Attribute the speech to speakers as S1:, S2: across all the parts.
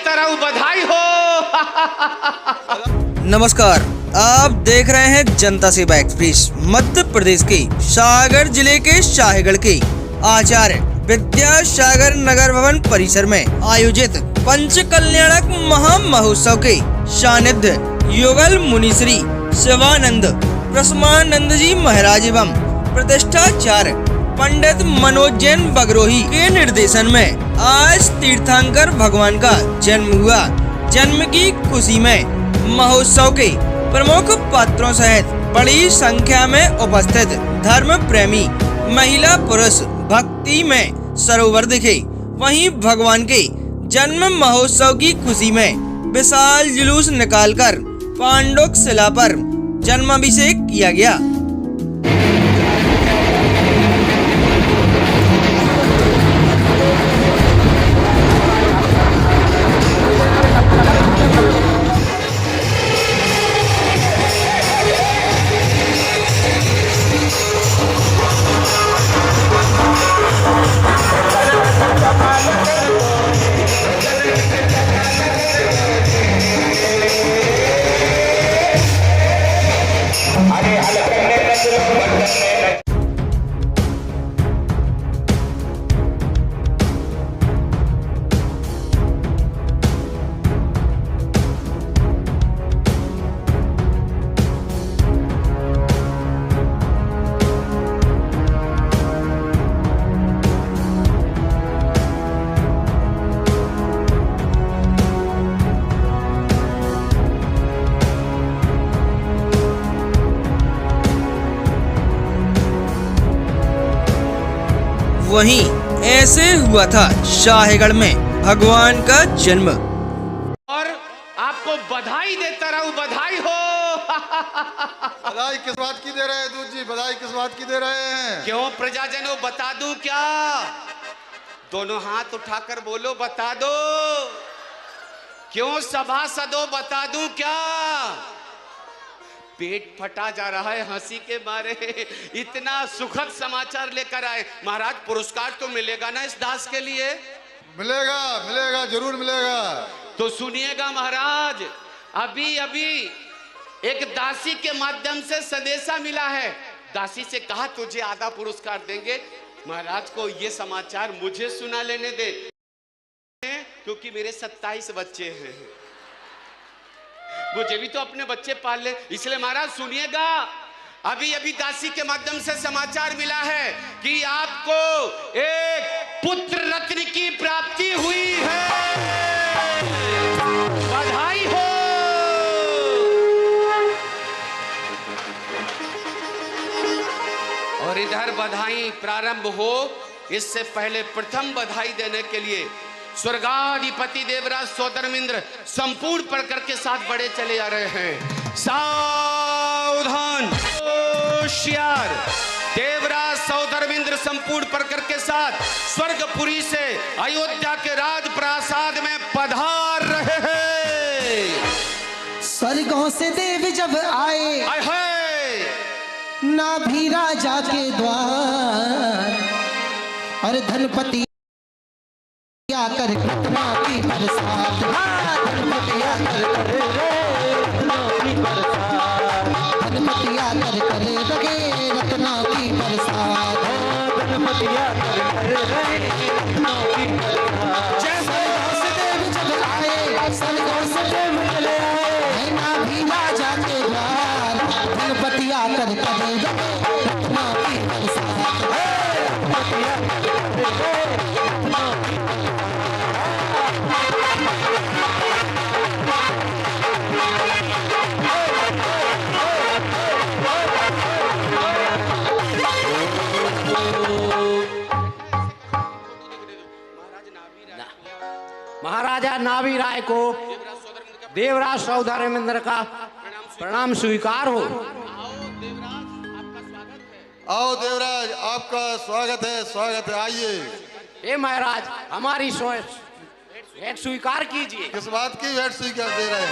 S1: देता रहूं, बधाई हो।
S2: नमस्कार, आप देख रहे हैं जनता सेवा एक्सप्रेस। मध्य प्रदेश के सागर जिले के शाहगढ़ के आचार्य विद्यासागर नगर भवन परिसर में आयोजित पंच कल्याणक महामहोत्सव के सानिध्य युगल मुनिश्री शिवानंद प्रसमानंद जी महाराज एवं प्रतिष्ठाचार्य पंडित मनोज जैन बगरोही के निर्देशन में आज तीर्थंकर भगवान का जन्म हुआ। जन्म की खुशी में महोत्सव के प्रमुख पात्रों सहित बड़ी संख्या में उपस्थित धर्म प्रेमी महिला पुरुष भक्ति में सरोवर दिखे। वहीं भगवान के जन्म महोत्सव की खुशी में विशाल जुलूस निकालकर पांडुक शिला पर जन्माभिषेक किया गया। वहीं ऐसे हुआ था शाहगढ़ में भगवान का जन्म।
S1: और आपको बधाई देता रहूं, बधाई हो।
S3: बधाई किस बात की दे रहे हैं दूध जी? बधाई किस बात की दे रहे हैं?
S1: क्यों प्रजाजनों, बता दूं क्या? दोनों हाथ उठाकर बोलो, बता दो। क्यों सभासदों, बता दूं क्या? पेट फटा जा रहा है हंसी के मारे। इतना सुखद समाचार लेकर आए। महाराज, पुरस्कार तो मिलेगा ना इस दास के लिए?
S3: मिलेगा, मिलेगा, जरूर मिलेगा।
S1: तो सुनिएगा महाराज, अभी अभी एक दासी के माध्यम से संदेशा मिला है। दासी से कहा तुझे आधा पुरस्कार देंगे। महाराज को ये समाचार मुझे सुना लेने दे, क्योंकि मेरे 27 बच्चे हैं। मुझे भी तो अपने बच्चे पाल ले, इसलिए महाराज सुनिएगा। अभी अभी दासी के माध्यम से समाचार मिला है कि आपको एक पुत्र रत्न की प्राप्ति हुई है। बधाई हो। और इधर बधाई प्रारंभ हो, इससे पहले प्रथम बधाई देने के लिए स्वर्गाधिपति देवराज सौधर्मेंद्र संपूर्ण प्रकर के साथ बड़े चले जा रहे हैं। सावधान, होशियार। देवराज सौधर्मेंद्र संपूर्ण प्रकर के साथ स्वर्गपुरी से अयोध्या के राज प्रासाद में पधार रहे हैं।
S4: स्वर्गों से देव जब आए ना भी राजा के द्वार, और धनपति कर कितना की बरसात, धनपतिया कर धनपतिया कर लगे रत्ना की बरसात, धनपतिया कर देव जब आए, स्वर्गों से देव चले आए, ना भी राजा के द्वार, धनपतिया कर रत्ना की बरसात, धनपतिया
S5: महाराजा नाभी राय को देवराज सौधर्मेंद्र का प्रणाम स्वीकार हो।
S3: आओ देवराज, आपका स्वागत है, स्वागत है, आइए।
S5: हे महाराज, हमारी भेंट स्वीकार कीजिए।
S3: किस बात की भेंट स्वीकार दे रहे हैं?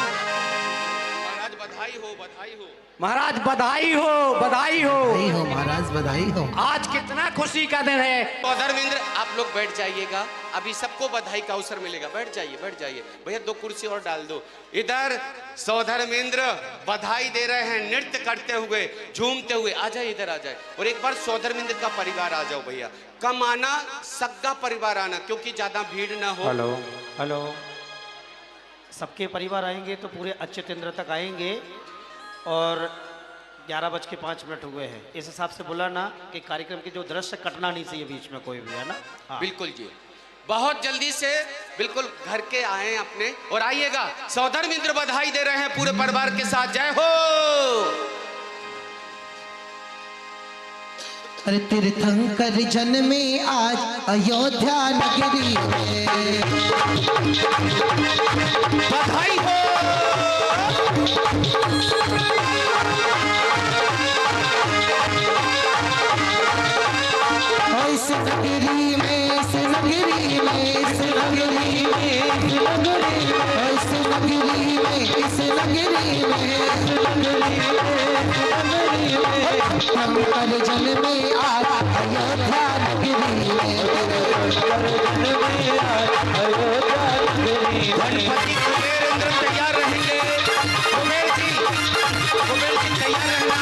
S1: महाराज बधाई हो, बधाई हो।
S5: महाराज बधाई हो, बधाई हो।
S4: बधाई हो महाराज, बधाई हो।
S5: आज कितना खुशी का दिन है।
S1: धर्मेंद्र आप लोग बैठ जाइएगा, अभी सबको बधाई का अवसर मिलेगा। बैठ जाइए, बैठ जाइए भैया, 2 कुर्सी और डाल दो। इधर सौधर्मेंद्र बधाई दे रहे हैं नृत्य करते हुए, झूमते हुए। आ जाए, इधर आ जाए। और एक बार सौधर्मेंद्र का परिवार आ जाओ भैया, कम आना, सग्गा परिवार आना, क्योंकि ज्यादा भीड़ ना हो।
S6: हेलो हेलो, सबके परिवार आएंगे तो पूरे अच्छे केंद्र तक आएंगे। और 11:05 हुए हैं, इस हिसाब से बोला ना कि कार्यक्रम के जो दृश्य कटना नहीं चाहिए बीच में कोई भी, है ना। हाँ।
S1: बिल्कुल जी, बहुत जल्दी से बिल्कुल घर के आए अपने और आइएगा। सौधर्मेंद्र बधाई दे रहे हैं पूरे परिवार के साथ। जय हो।
S4: अरे तीर्थंकर जन्मे आज अयोध्या नगरी में,
S1: बधाई हो।
S4: इस नगरी में, इस नगरी में, इस नगरी में, इस नगरी में, इस नगरी में, इस नगरी में, तीर्थंकर जन्मे आज अयोध्या नगरी में।
S1: गणपति कुबेर इंद्र तैयार रहेंगे। कुबेर जी तैयार रहना।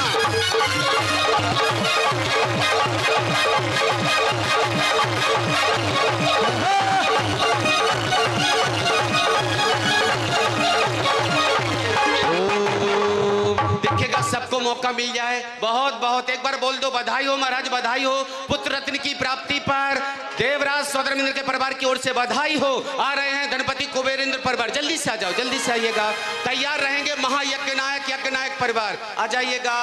S1: दिखेगा सबको मौका मिल जाए। बहुत बहुत एक बार बोल दो बधाई हो महाराज, बधाई हो। पुत्र रत्न की प्राप्ति पर देवराज सौधर्मेंद्र के परिवार की ओर से बधाई हो। आ रहे हैं गणपति कुबेर इंद्र परिवार, जल्दी से आ जाओ, जल्दी से आइएगा। तैयार रहेंगे महायज्ञ नायक यज्ञ नायक परिवार, आ जाइएगा।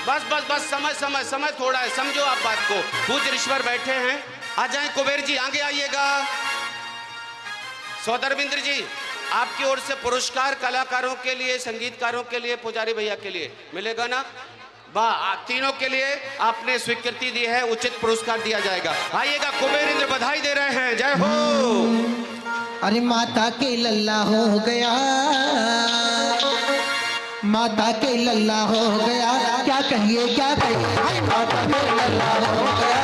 S1: बस बस बस, समय समय समय थोड़ा है, समझो आप बात को। पूज्य ऋषिवर बैठे हैं, आ जाए। कुबेर जी आगे आइएगा। सौधर्मेंद्र जी आपकी ओर से पुरस्कार कलाकारों के लिए, संगीतकारों के लिए, पुजारी भैया के लिए मिलेगा ना। वाह, तीनों के लिए आपने स्वीकृति दी है, उचित पुरस्कार दिया जाएगा। आइएगा, कुबेर इंद्र बधाई दे रहे हैं। जय हो।
S4: अरे माता के लल्ला हो गया, माता के लल्ला हो गया, क्या कहिए क्या कहिए, हाय माता के लल्ला हो गया,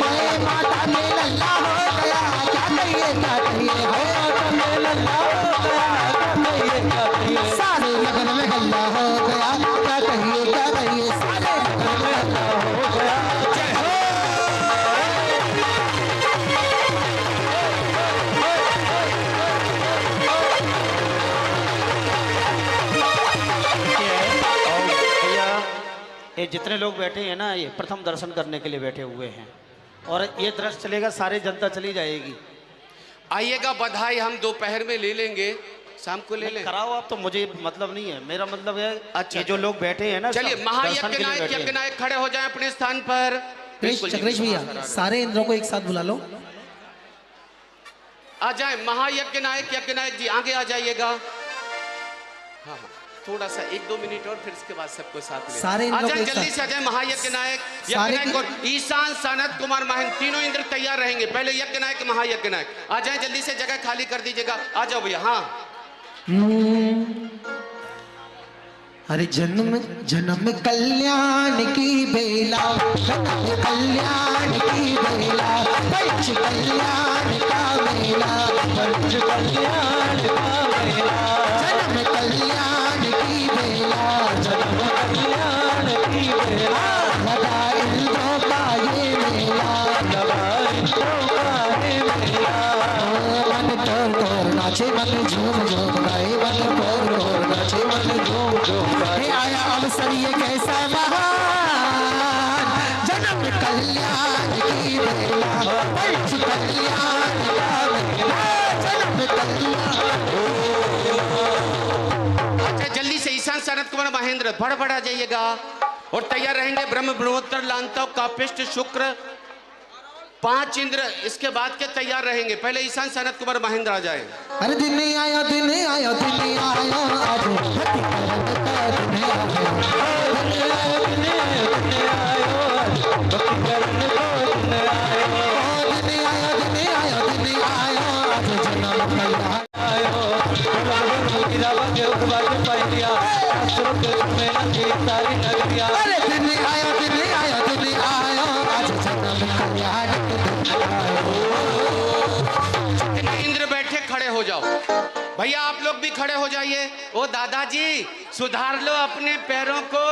S4: हाय माता के लल्ला हो गया, क्या कहिए क्या कहिए, हाय माता के लल्ला हो गया, क्या कहिए क्या कहिए, सारे लगन में हल्ला हो गया, क्या कहिए क्या कहिए, सारे लगन में हल्ला हो गया। जय हो।
S6: ये जितने लोग बैठे हैं ना, ये प्रथम दर्शन करने के लिए बैठे हुए हैं, और ये दृश्य चलेगा, सारी जनता चली जाएगी।
S1: आइएगा, बधाई हम दोपहर में ले लेंगे, शाम को ले लें।
S6: कराओ आप, तो मुझे मतलब नहीं है, मेरा मतलब है
S1: अच्छा,
S6: ये जो लोग बैठे हैं ना,
S1: चलिए महायज्ञ नायक यज्ञ नायक खड़े हो जाएं अपने स्थान पर।
S4: चक्रेश भैया, सारे इंद्रों को एक साथ बुला लो।
S1: आ जाए महायज्ञ नायक यज्ञ नायक जी, आगे आ जाइएगा। हाँ, थोड़ा सा 1-2 मिनट और, फिर इसके बाद सबको साथ में
S4: सारे
S1: आ जाए, जल्दी से आ जाए। महायज्ञ नायक यज्ञ नायक और ईशान सनत कुमार महन, तीनों इंद्र तैयार रहेंगे। पहले यज्ञ नायक महायज्ञ नायक आ जाए, जल्दी से जगह खाली कर दीजिएगा। आ जाओ भैया। हाँ,
S4: अरे जन्म जन्म कल्याण की बेला, जन्म कल्याण की बेला, पंच कल्याण का मेला, पंच कल्याण का मेला, जन्म कल्याण की बेला, जन्म कल्याण की बेला, लगा इंद्रों का ये मेला, लगा इंद्रों का ये मेला, मन तोड़ तोड़ नाचे, मन झूम झूम गाए, मन तोड़ तोड़ नाचे, मन झूम झूम गाए, आया अवसर ये कैसा महान, जन्म कल्याण की बेला, पंच कल्याण का मेला, जन्म कल्याण।
S1: अच्छा, जल्दी से ईशान सनत कुमार महेंद्र फटाफट आ जाइएगा और तैयार रहेंगे। ब्रह्म ब्रह्मोत्तर लांतव कापिष्ट शुक्र 5 इंद्र इसके बाद के तैयार रहेंगे। पहले ईशान सनत कुमार महेंद्र आ जाए।
S4: अरे दिन आया दिन आया दिन आया, आज भक्ति करन का दिन आया, दिन आया दिन आया दिन आया, भक्ति करन का दिन आया, दिन आया दिन आया दिन आया, आज जन्म कल्याण आया, भगवान की रावण के उपवास पाए, अरे दिन आयो आज जन्म कल्याण के दिन आयो।
S1: इंद्र बैठे खड़े हो जाओ भैया, आप लोग भी खड़े हो जाइए। ओ दादाजी सुधार लो अपने पैरों को,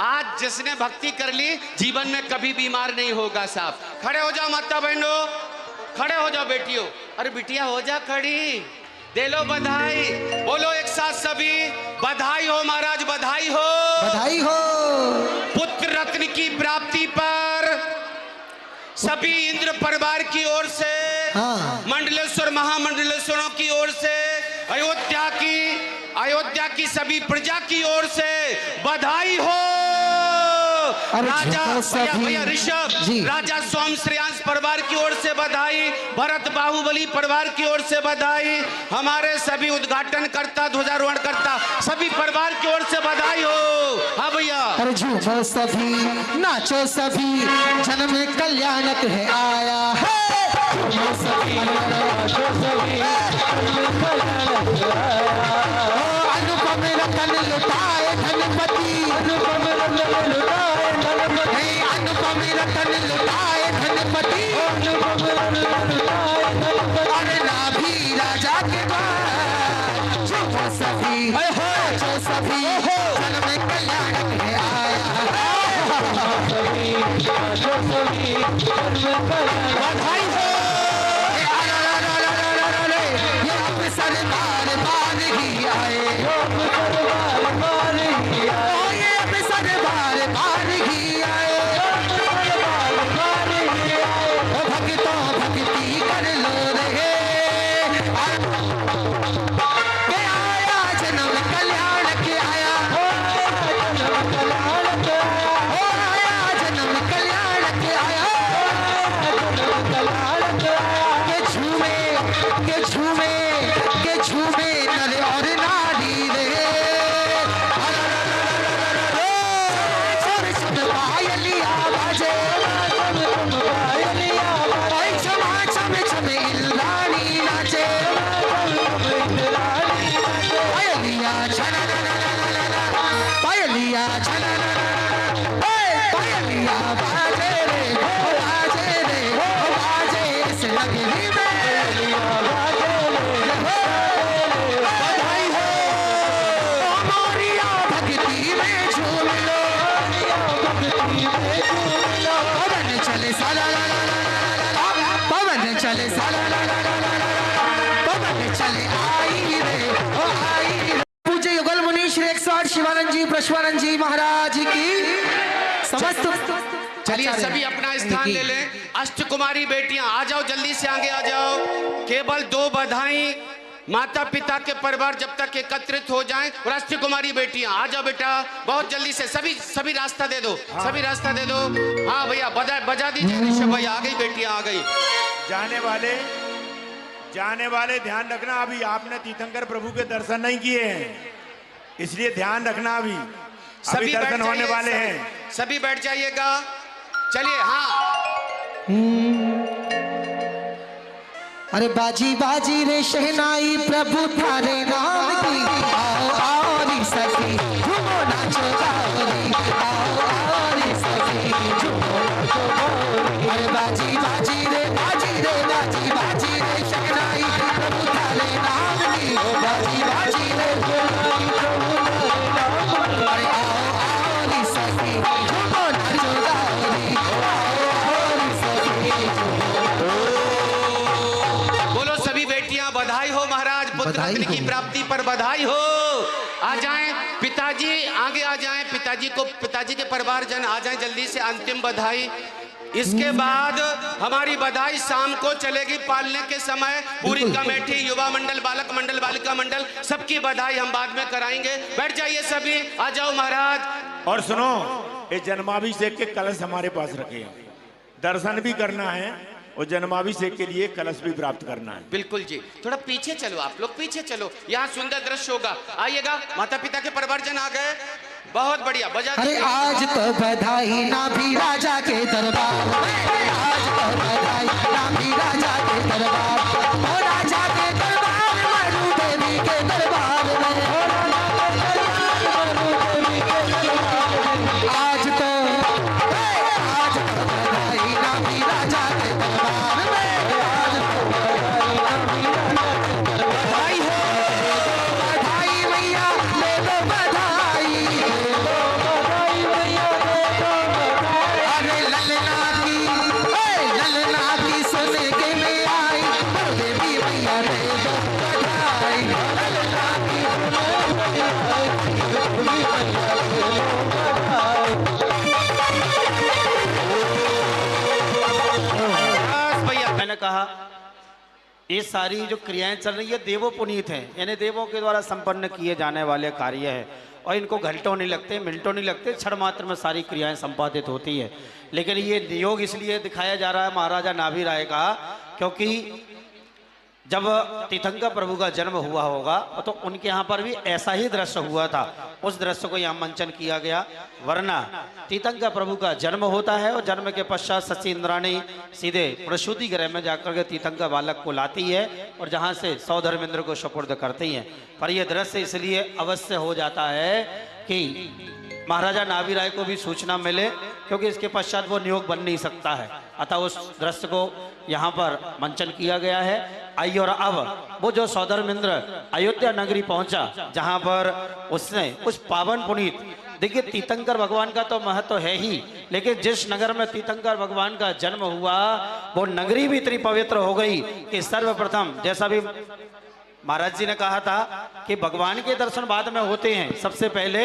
S1: आज जिसने भक्ति कर ली जीवन में कभी बीमार नहीं होगा साहब। खड़े हो जाओ माता बहनों, खड़े हो जाओ बेटियों। अरे बिटिया हो जा खड़ी, दे लो बधाई, बोलो एक साथ सभी, बधाई हो महाराज, बधाई हो,
S4: बधाई हो।
S1: पुत्र रत्न की प्राप्ति पर सभी इंद्र परिवार की ओर से,
S4: हाँ।
S1: मंडलेश्वर महामंडलेश्वरों की ओर से, अयोध्या की सभी प्रजा की ओर से बधाई हो। राजा भैया ऋषभ, राजा सोम श्रेयांश परिवार की ओर से बधाई, भरत बाहुबली परिवार की ओर से बधाई, हमारे सभी उद्घाटन करता ध्वजारोहण करता सभी परिवार की ओर से बधाई हो। हाँ भैया,
S4: अरे झूमो सभी, नाचो सभी, जन्म में कल्याणक है आया है। झूमो सभी, नाचो सभी, अनुपम रतन लुटाए धनपति, अनुपम रतन लुटाए धनपति, अनुपम रतन लुटाए धनपति, अनुपम रतन लुटाए धनपति। अरे नाभि राजा के बाद झूमो सभी, नाचो सभी, जन्म में कल्याणक है आया है। बधाई हो। ये अवसर बार बार ही आए, ये अवसर बार बार ही आए। भक्तों भक्ति कर लो रे, के आया जन्म कल्याण के आया, जन्म कल्याण के आया, जन्म कल्याण के आया, जन्म कल्याण के आया। के झूमे नर और नारी रे, पायलिया बाजे, छमा छम छम इल्लानी नाचे, पायलिया छन पायलिया छन, पायलिया बाजे रे, बाजे रे, बाजे इस नगरी में। बधाई हो, मोरिया भक्ति में झूम लो, पवन चले साला ला ला ला ला ला, पवन चले साला ला ला ला ला ला, पवन चले आई रे, ओ आई रे। पूज्य युगल मुनि श्री 108 शिवानंद जी प्रश्वानंद जी महाराज की समस्त।
S1: चलिए सभी अपना स्थान ले लें। अष्टकुमारी बेटियां आ जाओ, जल्दी से आगे आ जाओ। केवल 2 बधाई, माता पिता के परिवार जब तक एकत्रित हो जाएं, और अष्टकुमारी बेटियां आ जाओ बेटा, बहुत जल्दी से सभी रास्ता दे दो, सभी रास्ता दे दो। हाँ भैया बजा दीजिए ऋषभ भैया, आ गई बेटियां आ गई।
S7: जाने वाले ध्यान रखना, अभी आपने तीर्थंकर प्रभु के दर्शन नहीं किए हैं, इसलिए ध्यान रखना। अभी
S1: सभी
S7: दर्शन होने वाले हैं,
S1: सभी बैठ जाइएगा। चलिए हाँ,
S4: अरे बाजी बाजी रे शहनाई प्रभु थारे नाम की, आओ आओ रे सखी झूमो नाचो गाओ रे, आओ आओ रे सखी झूमो नाचो गाओ रे। अरे बाजी बाजी रे शहनाई प्रभु थारे नाम की, बाजी बाजी रे शहनाई प्रभु थारे नाम की। अरे आओ आओ रे सखी झूमो नाचो गाओ रे, आओ आओ रे सखी।
S1: बोलो सभी बेटियां बधाई हो महाराज, पुत्र रत्न की प्राप्ति पर बधाई हो। आ जाएं पिताजी, आगे आ जाएं, पिताजी के परिवार जन आ जाएं जल्दी से, अंतिम बधाई। इसके बाद हमारी बधाई शाम को चलेगी पालने के समय। पूरी कमेटी, युवा मंडल, बालक मंडल, बालिका मंडल, सबकी बधाई हम बाद में कराएंगे। बैठ जाइए सभी, आ जाओ महाराज।
S7: और सुनो, ये जन्माभिषेक के कलश हमारे पास रखे हैं, दर्शन भी करना है और जन्माभिषेक के लिए कलश भी प्राप्त करना है।
S1: बिल्कुल जी, थोड़ा पीछे चलो, आप लोग पीछे चलो, यहाँ सुंदर दृश्य होगा। आइएगा, माता पिता के परिवारजन आ गए, बहुत बढ़िया, बजा।
S4: अरे आज तो बधाई ना भी राजा के दरबार में, आज तो बधाई ना भी राजा के दरबार, ओ राजा के दरबार में, देवी के दरबार में,
S6: मैंने कहा ये सारी जो क्रियाएं चल रही है देवो पुनीत हैं, यानी देवों के द्वारा संपन्न किए जाने वाले कार्य है और इनको घंटों नहीं लगते, मिनटों नहीं लगते, क्षण मात्र में सारी क्रियाएं संपादित होती है। लेकिन ये योग इसलिए दिखाया जा रहा है महाराजा नाभि राय का, क्योंकि जब तीर्थंकर प्रभु का जन्म हुआ होगा तो उनके यहाँ पर भी ऐसा ही दृश्य हुआ था, उस दृश्य को यहाँ मंचन किया गया। वरना तीर्थंकर प्रभु का जन्म होता है और जन्म के पश्चात सची इंद्राणी सीधे प्रसूति गृह में जाकर के तीर्थंकर बालक को लाती है और जहाँ से सौधर्मेंद्र को सुपुर्द करती हैं। पर यह दृश्य इसलिए अवश्य हो जाता है कि महाराजा नाभि राय को भी सूचना मिले, क्योंकि इसके पश्चात वो नियोग बन नहीं सकता है। अतः उस दृश्य को यहाँ पर मंचन किया गया है। आइए और अब वो जो सौधर्मेंद्र अयोध्या नगरी पहुंचा, जहाँ पर उसने उस पावन पुनीत, देखिए तीर्थंकर भगवान का तो महत्व है ही, लेकिन जिस नगर में तीर्थंकर भगवान का जन्म हुआ वो नगरी भी इतनी पवित्र हो गई कि सर्वप्रथम, जैसा भी महाराज जी ने कहा था कि भगवान के दर्शन बाद में होते हैं, सबसे पहले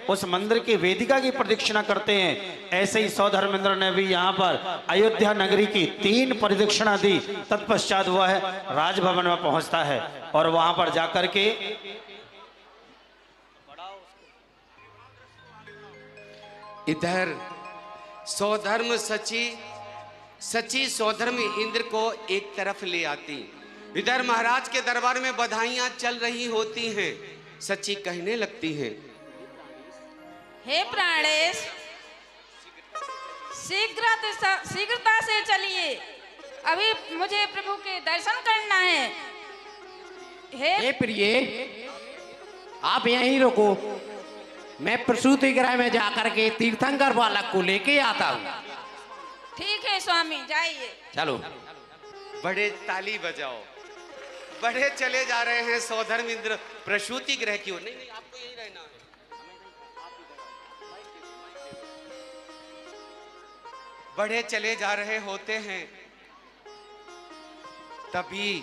S6: उस मंदिर की वेदिका की प्रदक्षिणा करते हैं। ऐसे ही सौधर्मेंद्र ने भी यहाँ पर अयोध्या नगरी की 3 प्रदक्षिणा दी। तत्पश्चात वह राजभवन में पहुंचता है और वहां पर जाकर के
S1: इधर सौधर्म सची सौधर्म इंद्र को एक तरफ ले आती, इधर महाराज के दरबार में बधाइयां चल रही होती हैं। सची कहने लगती है,
S8: हे प्राणेश, शीघ्रता से चलिए, अभी मुझे प्रभु के दर्शन करना है।
S5: हे प्रिय, आप यहीं रुको, मैं प्रसूति गृह में जाकर के तीर्थंकर बालक को लेके आता हूँ।
S8: ठीक है स्वामी, जाइए।
S5: चलो।
S1: बड़े ताली बजाओ, बढ़े चले जा रहे हैं सौधर्मेंद्र प्रसूति गृह की ओर। नहीं, आपको यही रहना है। बढ़े चले जा रहे होते हैं, तभी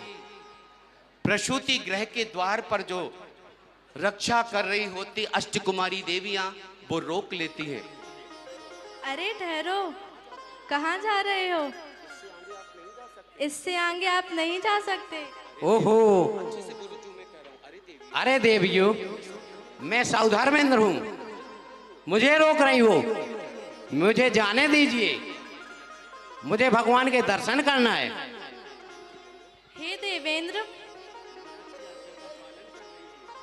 S1: प्रसूति गृह के द्वार पर जो रक्षा कर रही होती अष्टकुमारी देवियां, वो रोक लेती हैं।
S9: अरे ठहरो, कहाँ जा रहे हो? इससे आगे आप नहीं जा सकते।
S5: ओहो, अरे देवियों, मैं सौधर्मेंद्र हूं, मुझे रोक रही हो? मुझे जाने दीजिए, मुझे भगवान के दर्शन करना है।
S9: हे देवेंद्र,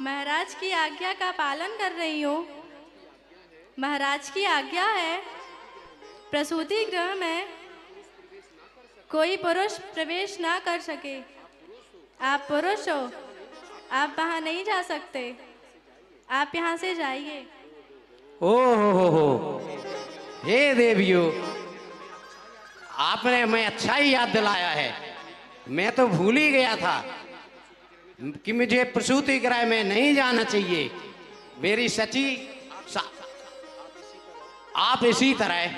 S9: महाराज की आज्ञा का पालन कर रही हो। महाराज की आज्ञा है प्रसूति गृह में कोई पुरुष प्रवेश ना कर सके। आप पुरुष हो, आप वहां नहीं जा सकते, आप यहाँ से जाइए।
S5: ओहो, हे देवियों, आपने मैं अच्छा ही याद दिलाया है। मैं तो भूल ही गया था कि मुझे प्रसूति गृह में नहीं जाना चाहिए। मेरी सची, आप इसी तरह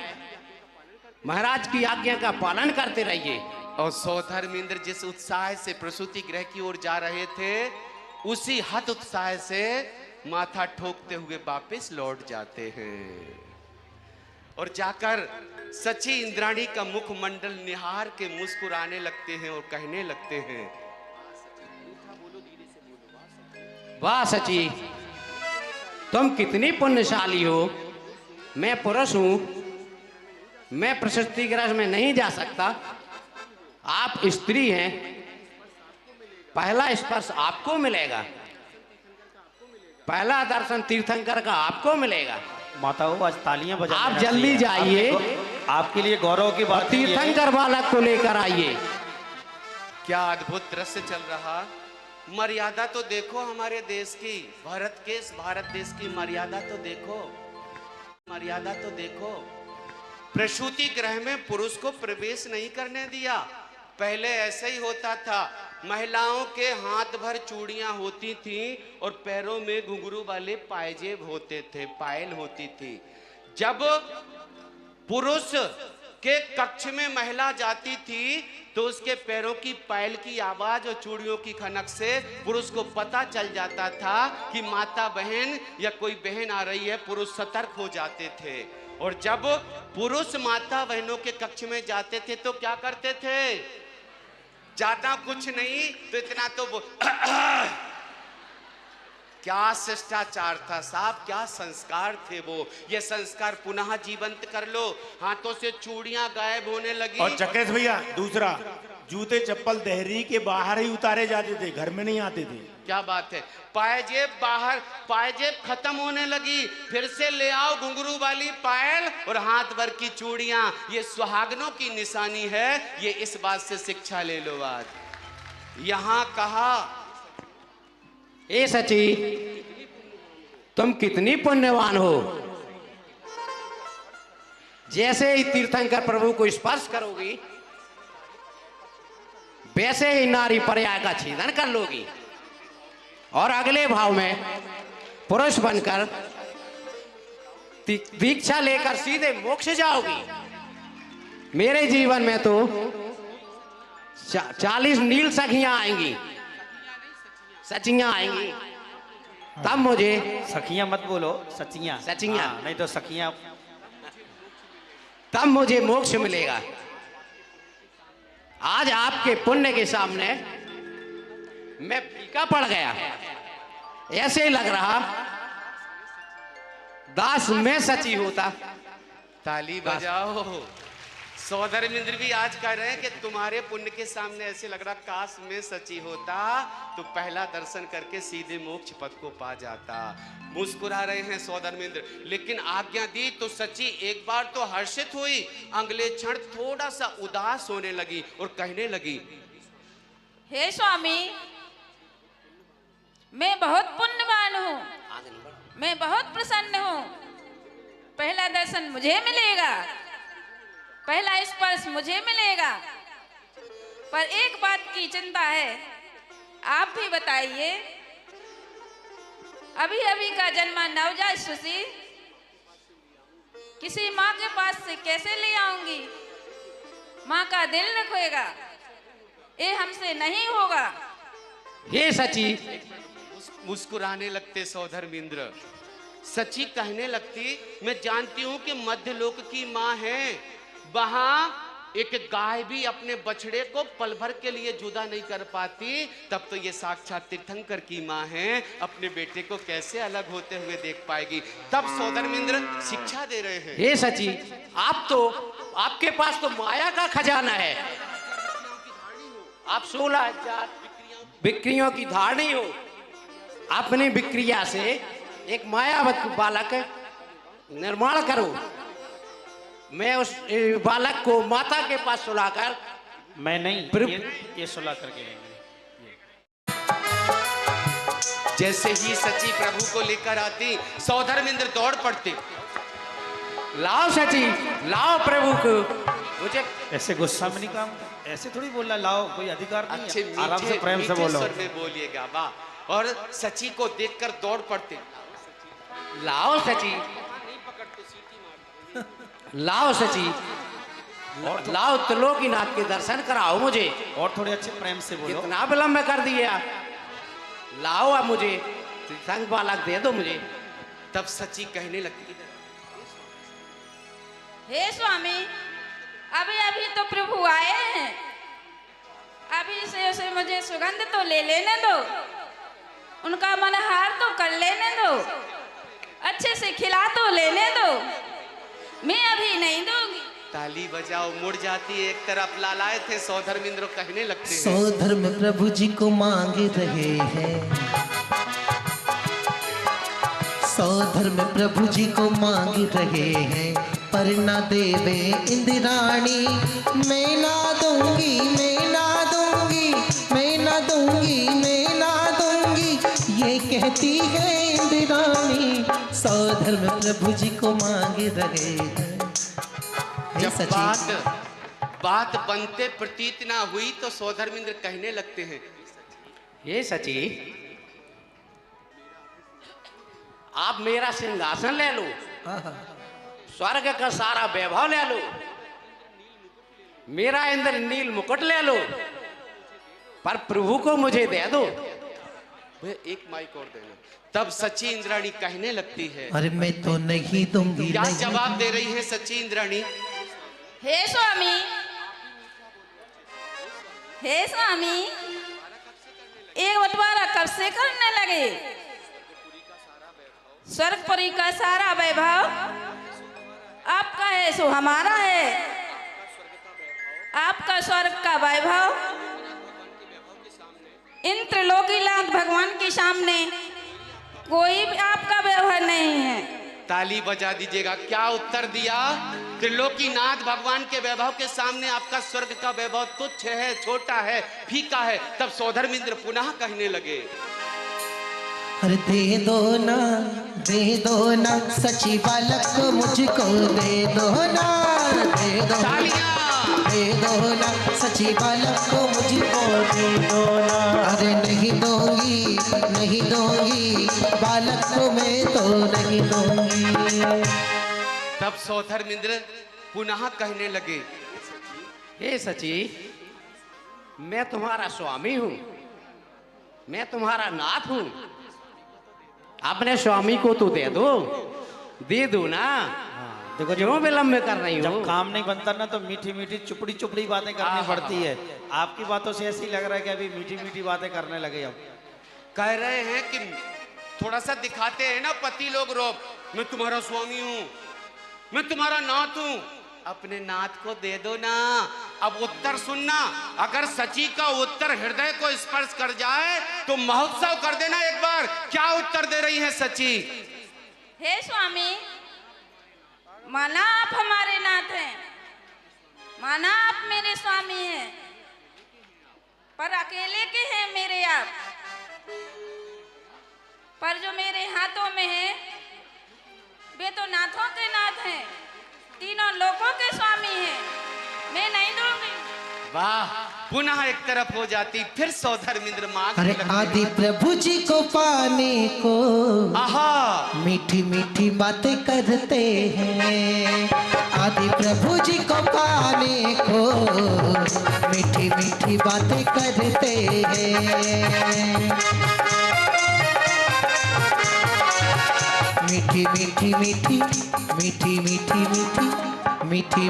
S5: महाराज की आज्ञा का पालन करते रहिए।
S1: और सौधर्मेंद्र जिस उत्साह से प्रसूति गृह की ओर जा रहे थे, उसी हत उत्साह से माथा ठोकते हुए वापस लौट जाते हैं और जाकर सची इंद्राणी का मुखमंडल निहार के मुस्कुराने लगते हैं और कहने लगते हैं,
S5: वाह सची, तुम कितनी पुण्यशाली हो। मैं पुरुष हूं, मैं प्रसूति गृह में नहीं जा सकता, आप स्त्री हैं, पहला स्पर्श आपको मिलेगा, पहला दर्शन तीर्थंकर का आपको मिलेगा।
S6: माताओं, आज तालियां बजा,
S5: आप जल्दी जाइए,
S6: आपके लिए गौरव की बात है।
S5: तीर्थंकर बालक को लेकर आइए।
S1: क्या अद्भुत दृश्य चल रहा। मर्यादा तो देखो हमारे देश की, भारत देश की मर्यादा तो देखो, मर्यादा तो देखो। प्रसूति गृह में पुरुष को प्रवेश नहीं करने दिया। पहले ऐसे ही होता था, महिलाओं के हाथ भर चूड़ियां होती थीं और पैरों में घुंघरू वाले पायजेब होते थे, पायल होती थी। जब पुरुष कि कक्ष में महिला जाती थी तो उसके पैरों की पायल की आवाज और चूड़ियों की खनक से पुरुष को पता चल जाता था कि माता बहन या कोई बहन आ रही है। पुरुष सतर्क हो जाते थे। और जब पुरुष माता बहनों के कक्ष में जाते थे तो क्या करते थे? ज्यादा कुछ नहीं तो इतना तो क्या शिष्टाचार था साहब, क्या संस्कार थे वो। ये संस्कार पुनः जीवंत कर लो। हाथों से चूड़ियां गायब होने लगी।
S7: और चकेश भैया दूसरा, जूते चप्पल देहरी के बाहर ही उतारे जाते थे, घर में नहीं आते थे।
S1: क्या बात है। पायजेब बाहर, पायजेब खत्म होने लगी, फिर से ले आओ घुंघरू वाली पायल और हाथ भर की चूड़ियां। ये सुहागनों की निशानी है। ये इस बात से शिक्षा ले लो। आज यहां कहा,
S5: ए सची, तुम कितनी पुण्यवान हो। जैसे ही तीर्थंकर प्रभु को स्पर्श करोगी वैसे ही नारी पर्याय का छेदन कर लोगी और अगले भाव में पुरुष बनकर दीक्षा लेकर सीधे मोक्ष जाओगी। मेरे जीवन में तो 40 नील सखियां आएंगी, सचियां आएंगी, तब मुझे।
S6: सखियां मत बोलो, सचियां।
S5: सचियां।
S6: नहीं तो सखियां।
S5: तब मुझे मोक्ष मिलेगा। आज आपके पुण्य के सामने मैं फीका पड़ गया। ऐसे ही लग रहा दास में सची होता।
S1: ताली बजाओ। सौधर्मेंद्र भी आज कह रहे हैं कि तुम्हारे पुण्य के सामने ऐसे लग रहा काश में सची होता तो पहला दर्शन करके सीधे मोक्ष पद को पा जाता। मुस्कुरा रहे हैं सौधर्मेंद्र। लेकिन आज्ञा दी तो सची एक बार तो हर्षित हुई, अगले क्षण थोड़ा सा उदास होने लगी और कहने लगी,
S8: हे स्वामी, मैं बहुत पुण्यवान हूँ, मैं बहुत प्रसन्न हूँ। पहला दर्शन मुझे मिलेगा, पहला स्पर्श मुझे मिलेगा, पर एक बात की चिंता है। आप भी बताइए, अभी अभी का जन्मा नवजात शिशु किसी माँ के पास से कैसे ले आऊंगी? माँ का दिल रखेगा, ये हमसे नहीं होगा।
S5: ये सची
S1: मुस्कुराने लगते सौधर्मेंद्र। सची कहने लगती, मैं जानती हूं कि मध्यलोक की माँ है, वहां एक गाय भी अपने बछड़े को पल भर के लिए जुदा नहीं कर पाती, तब तो ये साक्षात तीर्थंकर की माँ है, अपने बेटे को कैसे अलग होते हुए देख पाएगी। तब सौधर्मेंद्र शिक्षा दे रहे हैं।
S5: हे सची, आपके पास तो माया का खजाना है। आप 16,000 बिक्रियों की धारणी हो। अपनी बिक्रिया से एक मायावत बालक निर्माण करो। मैं उस बालक को माता के पास सुलाकर,
S6: मैं नहीं, ये सुला करके
S1: जैसे ही सची प्रभु को लेकर आती, सौधर्मेंद्र दौड़ पड़ते।
S5: लाओ सची, लाओ प्रभु को। मुझे
S6: ऐसे गुस्सा में नहीं काम, ऐसे थोड़ी बोलना। लाओ, कोई अधिकार नहीं
S1: अच्छे
S6: है। आराम से प्रेम से बोलो।
S1: स्वर में बोलिएगा। वाह। और सची को देखकर दौड़ पड़ते।
S5: लाओ सची, लाओ सची, और लाओ त्रिलोकीनाथ के दर्शन कराओ मुझे।
S6: और थोड़े अच्छे प्रेम से बोलो।
S5: कितना विलंब कर दिया। लाओ अब मुझे संग बालक दे दो मुझे।
S1: तब सची कहने लगती,
S8: हे स्वामी, अभी अभी तो प्रभु आए हैं, अभी से उसे मुझे सुगंध तो ले लेने दो, उनका मनहार तो कर लेने दो, अच्छे से खिला तो लेने दो, मैं अभी नहीं दूंगी।
S1: ताली बजाओ। मुड़ जाती है एक तरफ। लालाए थे सौधर्मेंद्र कहने लगते हैं,
S4: सौधर्म प्रभु जी को मांग रहे हैं, सौधर्म प्रभु जी को मांग रहे हैं, पर ना देवे इंद्राणी। मैं ना दूंगी, मैं ना दूंगी, मैं ना दूंगी, मैं ना दूंगी, ये कहती है इंद्राणी। सौधर्म प्रभु जी को मांग रहे हैं।
S1: जब बात बनते प्रतीत ना हुई तो सौधर्मेंद्र कहने लगते हैं,
S5: ये सची, आप मेरा सिंहासन ले लो, स्वर्ग का सारा वैभव ले लो, मेरा इंद्र नील मुकुट ले लो, पर प्रभु को मुझे दे दो।
S1: वे एक माइक और देना। तब सची इंद्राणी कहने लगती है,
S4: अरे मैं तो नहीं दूंगी।
S1: क्या
S4: नहीं।
S1: जवाब दे रही है सची इंद्राणी?
S8: हे स्वामी, हे स्वामी, एक बंटवारा कब से करने लगे? स्वर्गपुरी का सारा वैभव आपका है सो हमारा है। आपका स्वर्ग का वैभव इन त्रिलोकीनाथ भगवान के सामने कोई भी आपका व्यवहार नहीं है।
S1: ताली बजा दीजिएगा। क्या उत्तर दिया? त्रिलोकीनाथ भगवान के वैभव के सामने आपका स्वर्ग का वैभव तुच्छ है, छोटा है, फीका है। तब सौधर्मिंद्र पुनः कहने लगे,
S4: अरे दे दो ना सची बालक को मुझको दे दो ना, दे दो ना सची बालक को मुझको दे दो ना। अरे नहीं दूंगी बालक को मैं तो नहीं दूंगी।
S1: तब सौधर्मिंद्र पुनः कहने लगे,
S5: हे सची, मैं तुम्हारा स्वामी हूं, मैं तुम्हारा नाथ हूं। अपने स्वामी को तो दे दो ना।
S6: देखो,
S5: क्यों विलंब कर रही हो?
S6: जब काम नहीं बनता ना तो मीठी मीठी चुपड़ी बातें करनी पड़ती है। आपकी बातों से ऐसी लग रहा है कि अभी मीठी बातें करने लगे। अब
S1: कह रहे हैं कि थोड़ा सा दिखाते हैं ना पति लोग रोब, मैं तुम्हारा स्वामी हूं, मैं तुम्हारा नाथ हूं, अपने नाथ को दे दो ना। अब उत्तर सुनना, अगर सची का उत्तर हृदय को स्पर्श कर जाए तो महोत्सव कर देना एक बार। क्या उत्तर दे रही है सची?
S8: हे स्वामी, माना आप हमारे नाथ हैं, माना आप मेरे स्वामी हैं, पर अकेले के हैं मेरे आप। पर जो मेरे हाथों में है वे तो नाथों के नाथ हैं, तीनों लोकों के स्वामी हैं। मैं नहीं दूंगी।
S1: वाह, पुनः एक तरफ हो जाती। फिर सौधर्मिंद्र मांग
S4: अरे आदि प्रभु जी को पाने को
S1: आहा
S4: मीठी बातें करते हैं। आदि प्रभु जी को पाने को मीठी बातें करते हैं। मीठी